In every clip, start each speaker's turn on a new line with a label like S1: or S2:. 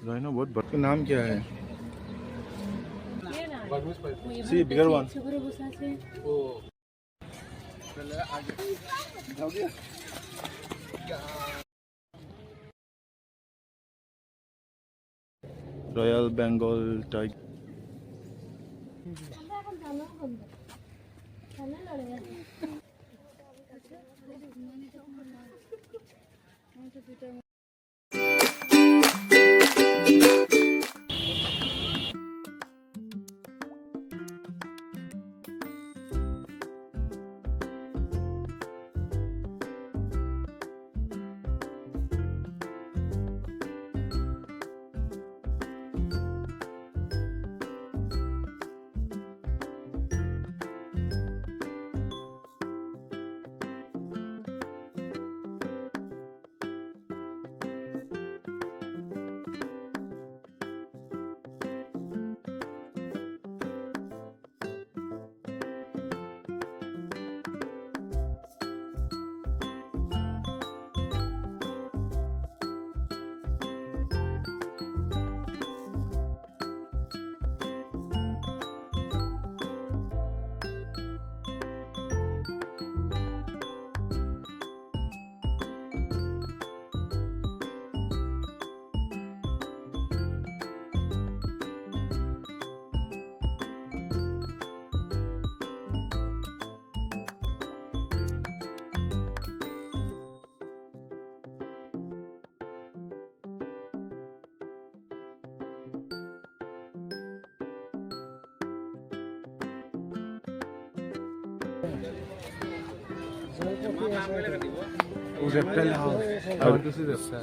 S1: Rhino बहुत बड़ा। नाम क्या है? See bigger one. Royal Bengal tiger.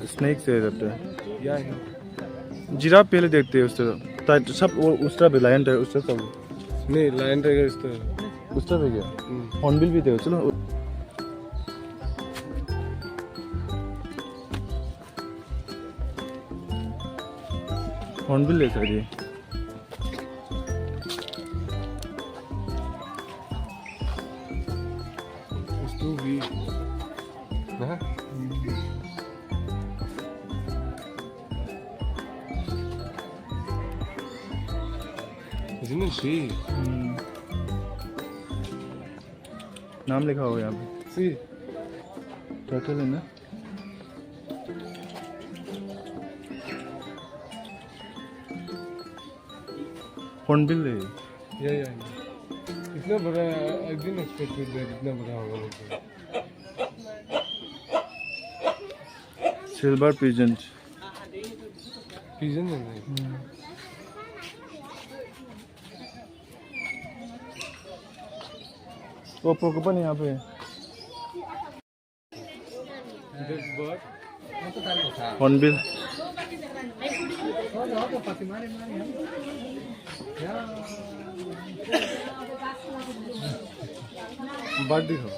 S1: Snake से जिराफ पहले देखते हैं उस तरह सब उस तरह लायन टाइगर उस तरह सब
S2: नहीं लायन टाइगर उस तरह
S1: है क्या? हॉर्नबिल भी देखो चलो। हॉर्नबिल ले सकते हैं। नाम लिखा हो यहाँ पे
S2: सी
S1: टर्टल है ना। हॉर्नबिल है
S2: या इतना बड़ा आई डिडंट एक्सपेक्ट इतना बड़ा होगा।
S1: सिल्वर पिजन
S2: पिजन है।
S1: वो पोकोपन यहाँ पे हॉर्नबिल।
S2: बर्ड दिखो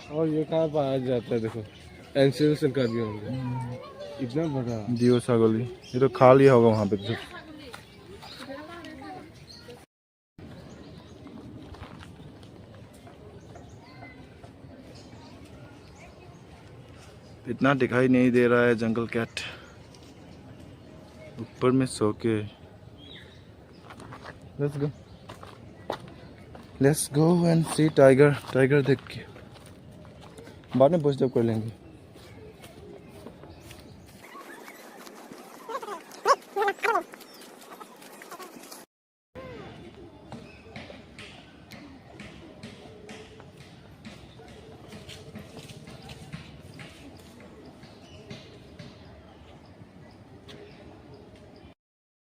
S2: और ये कहाँ पाया जाता है देखो एंसेल का भी होंगे इतना बड़ा
S1: दियो सागली। ये तो खा लिया होगा वहाँ पे तो। इतना दिखाई नहीं दे रहा है जंगल कैट ऊपर में सो के। Let's go and see tiger. Tiger देख के बाद में पोस्ट कर लेंगे।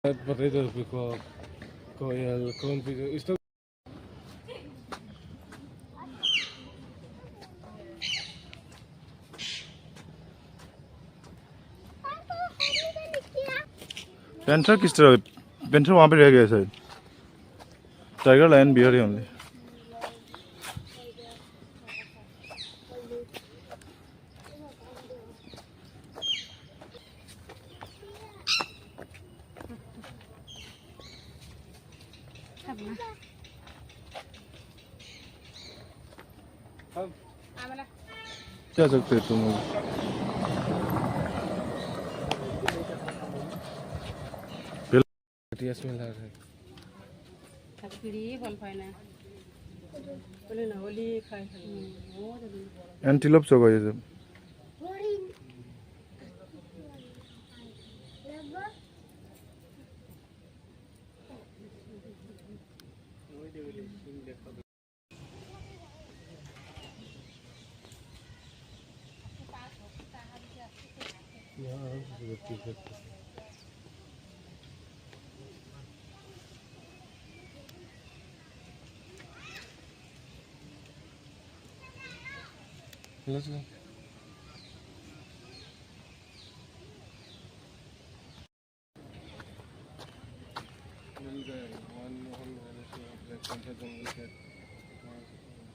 S2: पता ही तो कोयल कौन सी इसका
S1: पेंथर किस तरह? पेंथर वहाँ पे रह गया शायद। टाइगर लायन बियर ही ओनली। क्या सकते हो तुम?
S2: स्मेल आ रहा है।
S1: एंटीलोप्स होगा ये सब।
S2: Let's go.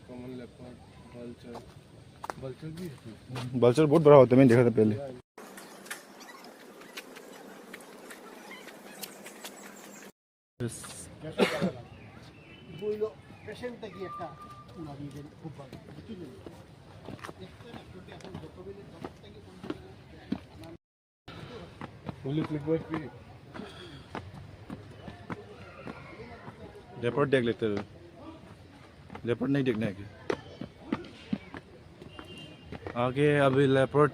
S2: Common leopard, vulture, vulture भी है।
S1: बल्चर बहुत बड़ा होता है, मैंने देखा था पहले। लेपर्ड देख लेते हैं। लेपर्ड नहीं देखना है क्या? आगे अभी लेपर्ड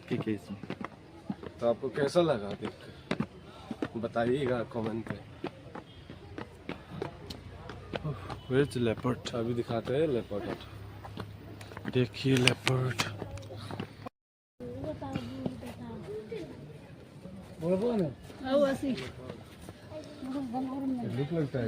S1: की केस में।
S2: तो आपको कैसा लगा देख बताइएगा कमेंट पे।
S1: Where is the leopard?
S2: अभी दिखाते हैं लेपर्ड।
S1: देखिए लेपर्ड।
S2: लुक लगता है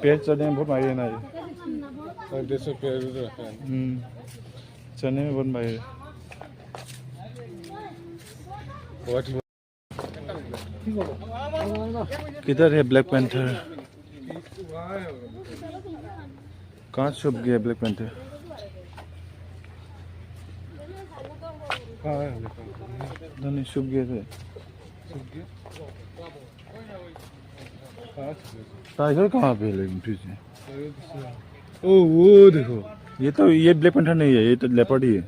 S1: पेड़ चढ़ने में बहुत माहिर है ना ये। चढ़ने में बहुत माहिर है। किधर है ब्लैक पैंथर? कहाँ छुप गया ब्लैक पैंथर? नहीं छुप गए थे। टाइगर कहाँ पे है लेकिन फिर से?
S2: ओ वो देखो,
S1: ये ब्लैक पैंथर नहीं है, ये तो लेपर्ड ही है।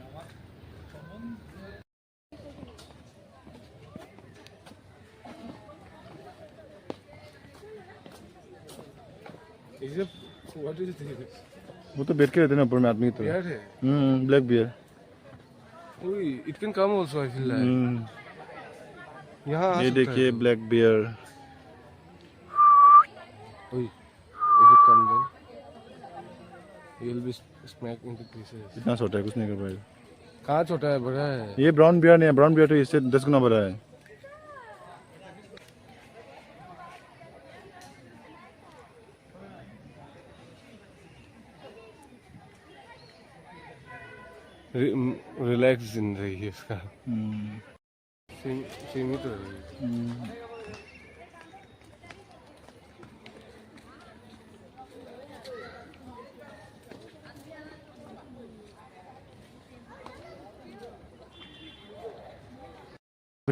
S1: वो तो बैठ के रहते ना ऊपर में आदमी तो। Black bear.
S2: It can come also, I feel like. यहाँ
S1: ये देखिए black bear.
S2: If it comes then, he will be smacked into pieces.
S1: इतना छोटा है, कुछ नहीं कर पाएगा।
S2: कहाँ छोटा है, बड़ा है।
S1: ये ब्राउन बियर नहीं है, ब्राउन बियर तो इससे 10 गुना बड़ा है।
S2: रिलैक्स जिंदगी है इसका। सीमित हो रही है।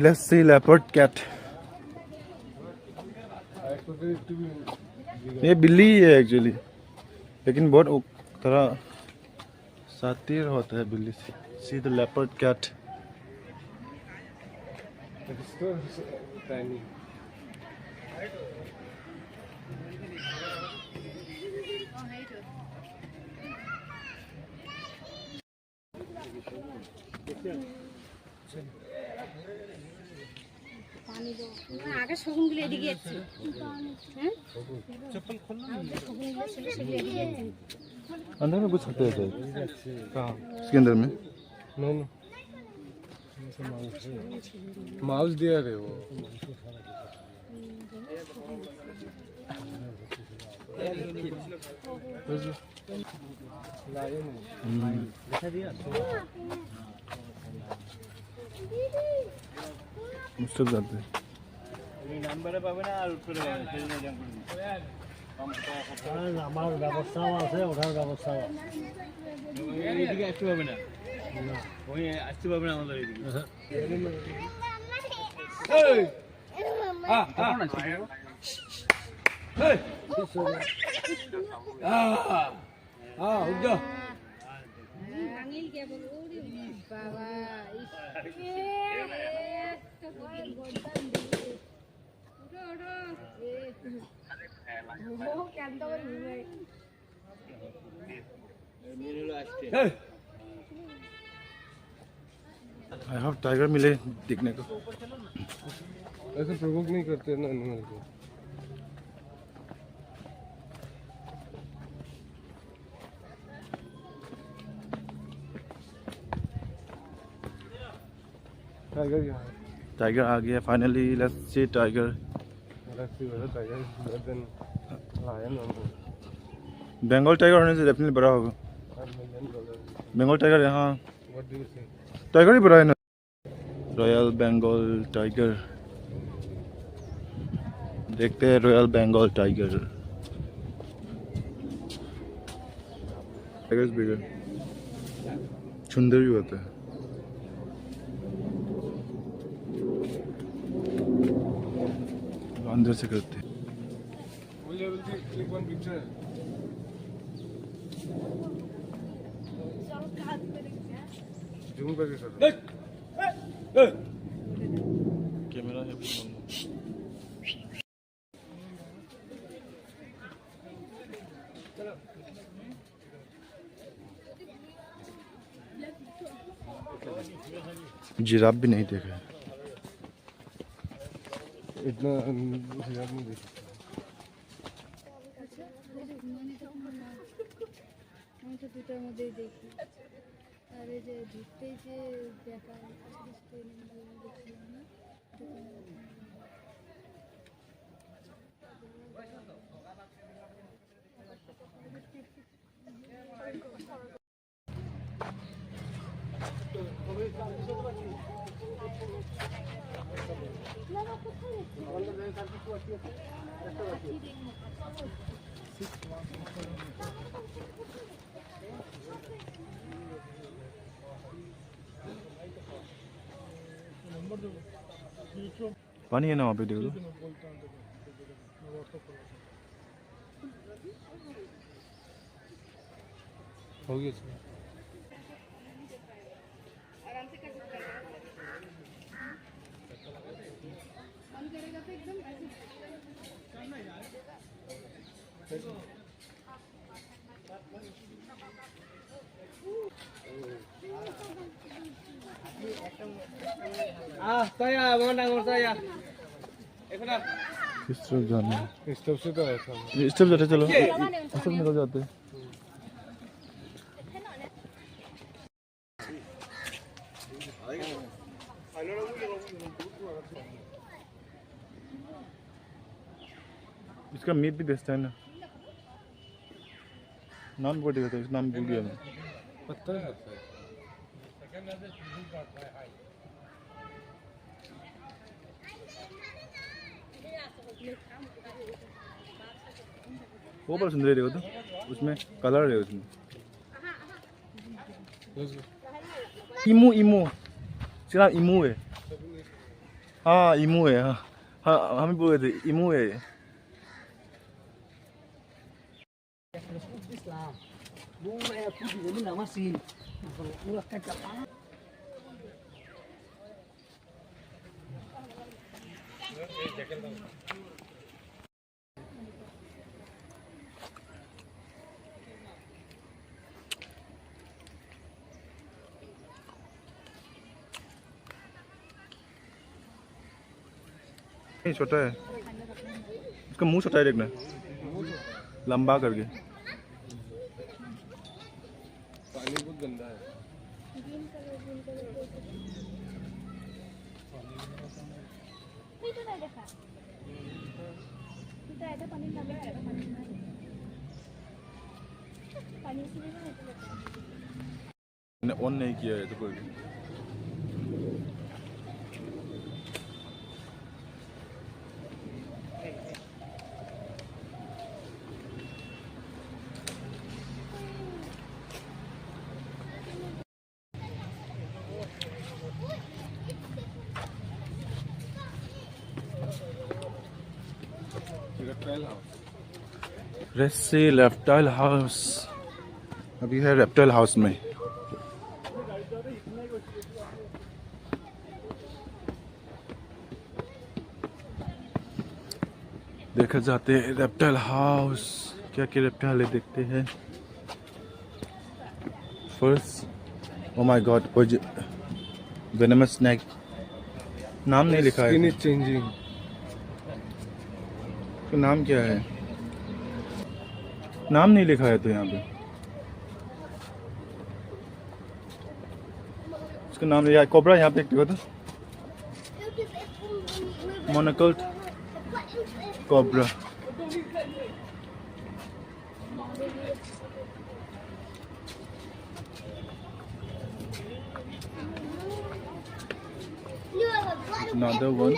S1: Let's see leopard cat. ये बिल्ली ही है एक्चुअली, लेकिन बहुत थोड़ा सातिर होता है बिल्ली से. See the leopard cat.
S2: It's so tiny.
S3: पानी दो आगे शगुन के लिए दिखे अच्छी हैं चप्पल खोलना शगुन के लिए दिखे अच्छी
S1: अंदर में कुछ सकते हैं शायद. कहाँ? इसके अंदर में?
S2: नो माउस दिया रे वो.
S1: मुझसे जाते हैं.
S4: আমার ব্যবস্থাও আছে, ওঠার ব্যবস্থাও আছে।
S5: এইদিকে আসতে পারবে না, ওই আসতে পারবে না আমাদের এইদিকে.
S3: আঙিল কে বল ওরে বাবা একটা গর্দান দিয়ে ওঠো ওঠো ও কান্দা করে ঘুরে
S5: মেরে আসছে.
S1: आई होप टाइगर मिले देखने को.
S2: ऐसे प्रोवोक नहीं करते ना एनिमल को. टाइगर यहाँ है.
S1: टाइगर आ गया finally. Let's see tiger.
S2: Tiger then lion
S1: Bengal tiger होने से डेफिनेटली बड़ा होगा. बंगाल टाइगर यहाँ
S2: what do you think?
S1: Tiger ही बड़ा है ना. Royal Bengal tiger. देखते हैं royal Bengal tiger. Tiger bigger सुंदर भी होता है. अंदर से करते हैं.
S2: Will you click one picture? Zoom करके कर.
S1: कैमरा है जिराफ भी नहीं देखा है.
S2: इतना हिसाब नहीं देखा.
S3: আমি তো দুটার মধ্যেই দেখি আর এই যে ঢুকতেই যে দেখা দেখছিলাম না
S1: पानी है ना वहाँ पे देख लो.
S2: हो गया इसमें.
S3: आराम से कर सकते हैं मन करेगा तो एकदम
S5: তাইয়া আমার ডাঙর তাইয়া এখন আর
S1: किस तरफ जाना है?
S2: इस तरफ से तो ऐसा
S1: इस तरफ जाते चलो. इस तरफ निकल जाते. इसका मीट भी बेचता है ना. नाम बोल दिया था, इस नाम भूल गया मैं.
S2: पत्थर लगता है.
S1: वो बड़ा सुंदर है देखो तो. उसमें कलर है उसमें. Emu emu. इसका नाम इमू है. हाँ इमू है, हाँ हाँ हम भी बोले थे इमू है ये। ये छोटा है, उसका मुंह छोटा है, देखना लंबा करके।
S2: पानी बहुत गंदा है।
S1: मैंने ऑन नहीं किया है तो कोई भी।
S2: Reptile house.
S1: रेस्सी रेप्टाइल हाउस, अभी है रेप्टाइल हाउस में। देखा जाते हैं रेप्टाइल हाउस, क्या क्या रेप्टाइल है देखते हैं। First oh my god, venomous snake, नाम नहीं लिखा
S2: स्किन
S1: है,
S2: इज चेंजिंग।
S1: तो नाम क्या है, नाम नहीं लिखा है तो यहाँ पे उसका नाम लिया कोबरा। यहाँ पे देखो तो monocled cobra. Another one.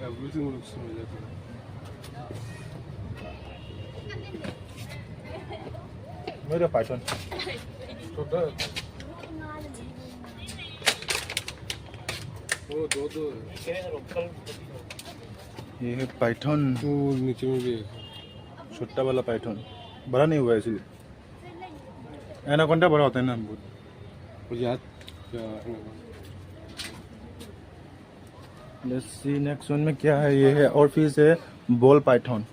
S2: Everything looks similar.
S1: मेरा पाइथन,
S2: छोटा है। वो दो
S1: ये है पाइथन,
S2: वो नीचे में भी है।
S1: छोटा वाला पाइथन, बड़ा नहीं हुआ है इसलिए। एनाकोंडा बड़ा होता है ना बहुत।
S2: वो याद क्या है?
S1: लेट्स सी नेक्स्ट वन में क्या है। ये है और फिर से ball Python.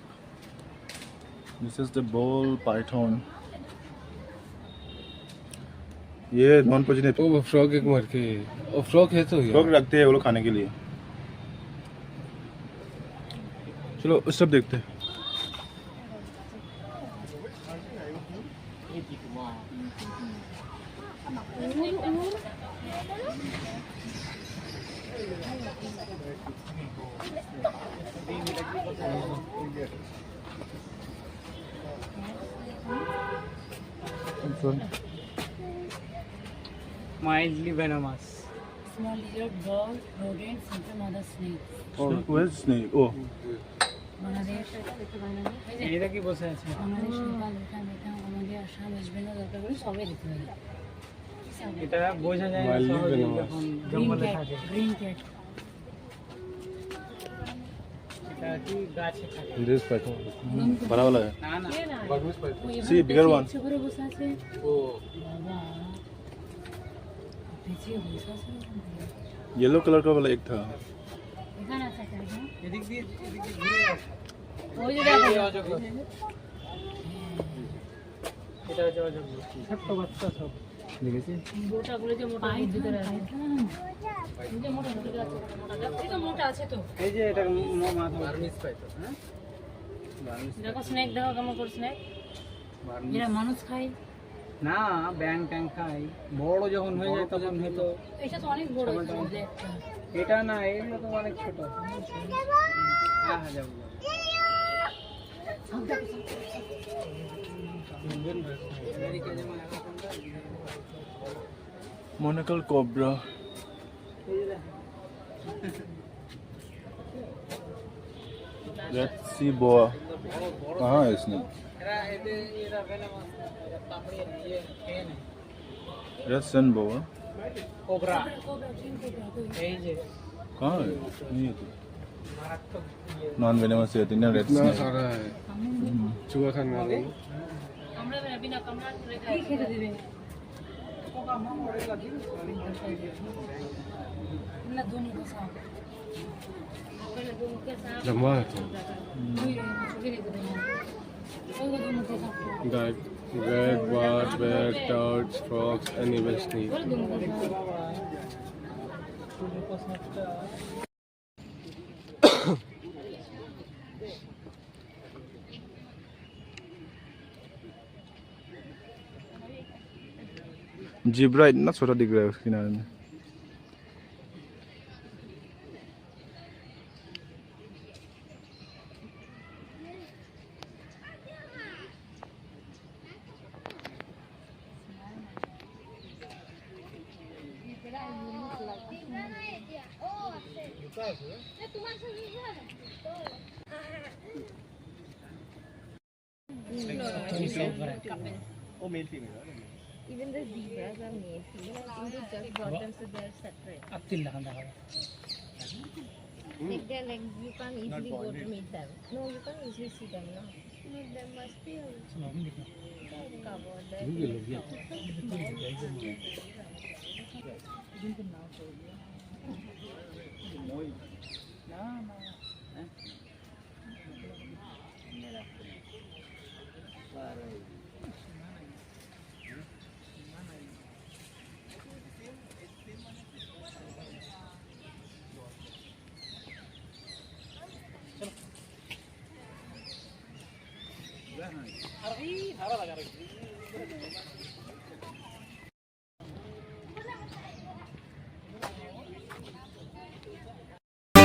S1: This is the ball Python. ये नॉन पोजिटिव
S2: वो फ्रॉग एक मर के, वो फ्रॉग है तो
S1: लोग रखते हैं वो लोग खाने के लिए। चलो उस सब देखते हैं।
S5: Mildly venomous.
S6: Small lizard, bird, rodents, and some other snakes.
S1: Where's snake? Oh,
S6: Bangladesh
S5: এটা কি বসে আছে?
S6: Bangladesh Nepal Bhutan Vietnam Cambodia Assam West Bengal Jalpaiguri সবই দিতে পারি
S5: এটা বোঝা যায় না
S2: Mildly
S5: সহজে
S2: venomous.
S5: যখন
S6: গ্রিন
S5: জঙ্গলে
S6: ক্যাট
S5: থাকে।
S6: গ্রিন ক্যাট
S5: এটা কি গাছে থাকে?
S2: This Python.
S1: बड़ा वाला है।
S5: না না
S2: बागमिस पाइथन।
S1: See, bigger one.
S6: ইচ্ছে করে বসে আছে
S2: वो
S6: বাবা পেছিয়ে বসে আছে
S1: येलो कलर का वाला एक था।
S6: এখানে আছে একটা এখানে।
S5: এদিক দিয়ে ঘুরে আসে।
S6: ওই যে দেখো
S5: এটা অযোগ্য। এটা হচ্ছে অযোগ্য। ছোট্ট বাচ্চা সব দেখেছিস?
S6: গোটাগুলো যে মোটা ভিতরে আছে এই যে মোটা ভিতরে আছে মোটা এই তো মোটা আছে তো
S5: এই যে এটা মাথা বার্মিস পাইতো, হ্যাঁ? বার্মিস
S6: দেখো স্নেক দেখো কেমন করে স্নেক যেটা মানুষ খায়
S5: না, ব্যাং ট্যাং খাই। বড় যখন হয়ে যায় তখন হয়তো
S6: এটা তো অনেক বড় একটা একটা
S5: এটা না, এগুলো তো অনেক ছোট। আহা যাবো
S1: मोनोकल कोबरा। लेट्स सी बोआ, कहाँ है इसने?
S5: এরা এরা venomous, এরা কামড়িয়ে নিয়ে খেয়ে নেয়।
S1: रसन बो
S5: कोबरा
S3: कोबरा किंग कोबरा तो
S5: এই যে
S1: कहाँ है नहीं है तो नॉन वेनेमस है तीन रेड
S2: इतना
S1: स्नेक
S2: सारा है चूहा खाने वाला
S6: আমরা বিনা কামড়া করে খাই খেতে দিবে ना दोनों के साथ पहले दोनों के साथ
S2: लंबा है तो that red bar bear turds frogs and even snake
S1: zebra इतना छोटा दिख रहा है उस किनारे में
S5: वो male female
S3: Even the zebras are male female. I think they just brought them so they are separate. Like they're like you can't easily go to meet them. No, you can't easily see them. No, no there must be a covered
S5: अरे धारा लगा रखी